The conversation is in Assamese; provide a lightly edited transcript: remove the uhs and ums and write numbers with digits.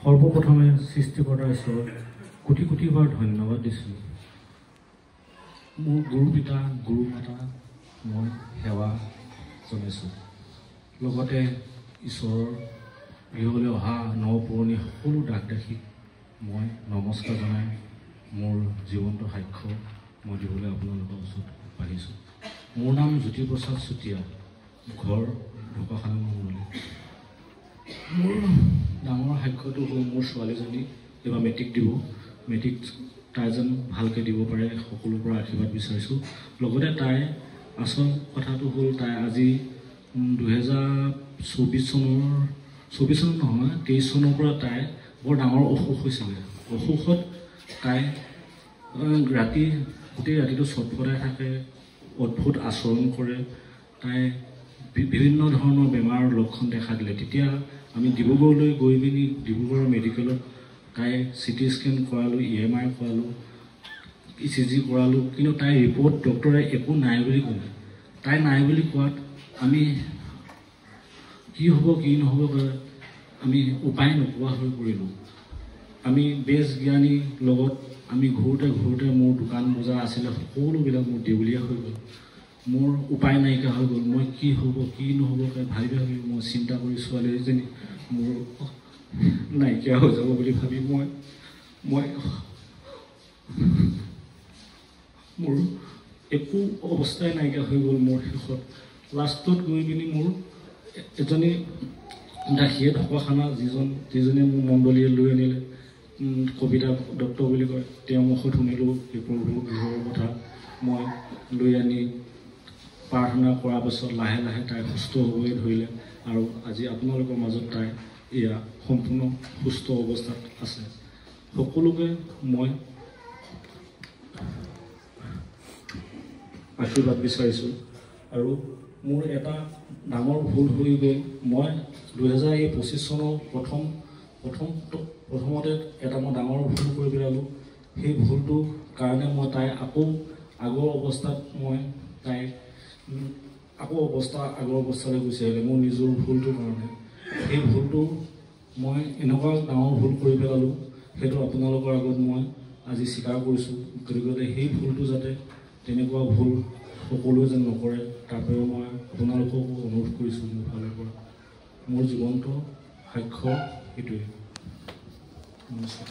সৰ্বপ্ৰথমে সৃষ্টিকৰ্তা ঈশ্বৰক কোটি কোটিবাৰ ধন্যবাদ দিছোঁ। মোৰ গুৰু পিতা গুৰু মাতা মই সেৱা জনাইছোঁ। লগতে ঈশ্বৰৰ গৃহলৈ অহা নপুৰণি সকলো দাস দাসীক মই নমস্কাৰ জনাই মোৰ জীৱন্ত সাক্ষ্য মই দিবলৈ আপোনালোকৰ ওচৰত পাৰিছোঁ। মোৰ নাম জ্যোতিপ্ৰসাদ চুতীয়া, ঘৰ ঢকুৱাখানা মণ্ডলী। মোৰ ডাঙৰ সাক্ষ্যটো হ'ল মোৰ ছোৱালীজনী এইবাৰ মেট্ৰিক দিব। মেট্ৰিক তাই যেন ভালকৈ দিব পাৰে সকলোৰ পৰা আশীৰ্বাদ বিচাৰিছোঁ। লগতে তাই আচল কথাটো হ'ল তাই আজি 2024 চনৰ নহয় 23 চনৰ পৰা তাই বৰ ডাঙৰ অসুখ হৈছিলে। অসুখত তাই গোটেই ৰাতিটো চটফটাই থাকে, অদ্ভুত আচৰণ কৰে। তাই বিভিন্ন ধৰণৰ বেমাৰৰ লক্ষণ দেখা দিলে। তেতিয়া আমি ডিব্ৰুগড়লৈ গৈ পিনি ডিব্ৰুগড়ৰ মেডিকেলত তাই CT স্কেন কৰালোঁ, EMI কৰালোঁ, ECG কৰালোঁ, কিন্তু তাইৰ ৰিপৰ্ট ডক্টৰে একো নাই বুলি ক'লে। তাই নাই বুলি কোৱাত আমি কি হ'ব কি নহ'ব আমি উপায় নোপোৱা হৈ পৰিলোঁ। আমি বেজ জ্ঞানীৰ লগত আমি ঘূৰোতে মোৰ দোকান বজাৰ আছিলে সকলোবিলাক মোৰ দেউলীয়া হৈ গ'ল। মোৰ উপায় নাইকিয়া হৈ গ'ল। মই কি হ'ব কি নহ'ব ভাবি মই চিন্তা কৰি ছোৱালীজনী মোৰ নাইকিয়া হৈ যাব বুলি ভাবি মই মোৰ একো অৱস্থাই নাইকিয়া হৈ গ'ল। মোৰ শেষত লাষ্টত গৈ পিনি মোৰ এজনী দাসীয়ে ঢকুৱাখানা যিজনে মোৰ মণ্ডলীয়ে লৈ আনিলে, কবিতা দত্ত বুলি কয়, তেওঁৰ মুখত শুনিলোঁ এই প্ৰভুৰ গৃহৰ কথা। মই লৈ আনি প্ৰাৰ্থনা কৰাৰ পাছত লাহে লাহে তাই সুস্থ হ'বই ধৰিলে আৰু আজি আপোনালোকৰ মাজত তাই এয়া সম্পূৰ্ণ সুস্থ অৱস্থাত আছে। সকলোকে মই আশীৰ্বাদ বিচাৰিছোঁ। আৰু মোৰ এটা ডাঙৰ ভুল হৈ গ'ল। মই 2025 চনৰ প্ৰথমতে এটা মই ডাঙৰ ভুল কৰি পেলালোঁ। সেই ভুলটোৰ কাৰণে মই তাই আকৌ আগৰ অৱস্থাত তাই আগৰ অৱস্থালৈ গুচি আহিলে মোৰ নিজৰ ভুলটোৰ কাৰণে। সেই ভুলটো মই এনেকুৱা ডাঙৰ ভুল কৰি পেলালোঁ, সেইটো আপোনালোকৰ আগত মই আজি স্বীকাৰ কৰিছোঁ। গতিকে সেই ভুলটো যাতে তেনেকুৱা ভুল সকলোৱে যেন নকৰে তাৰ বাবে মই আপোনালোককো অনুৰোধ কৰিছোঁ। মোৰ ফালৰ পৰা মোৰ জীৱন্ত সাক্ষ্য এইটোৱে। নমস্কাৰ।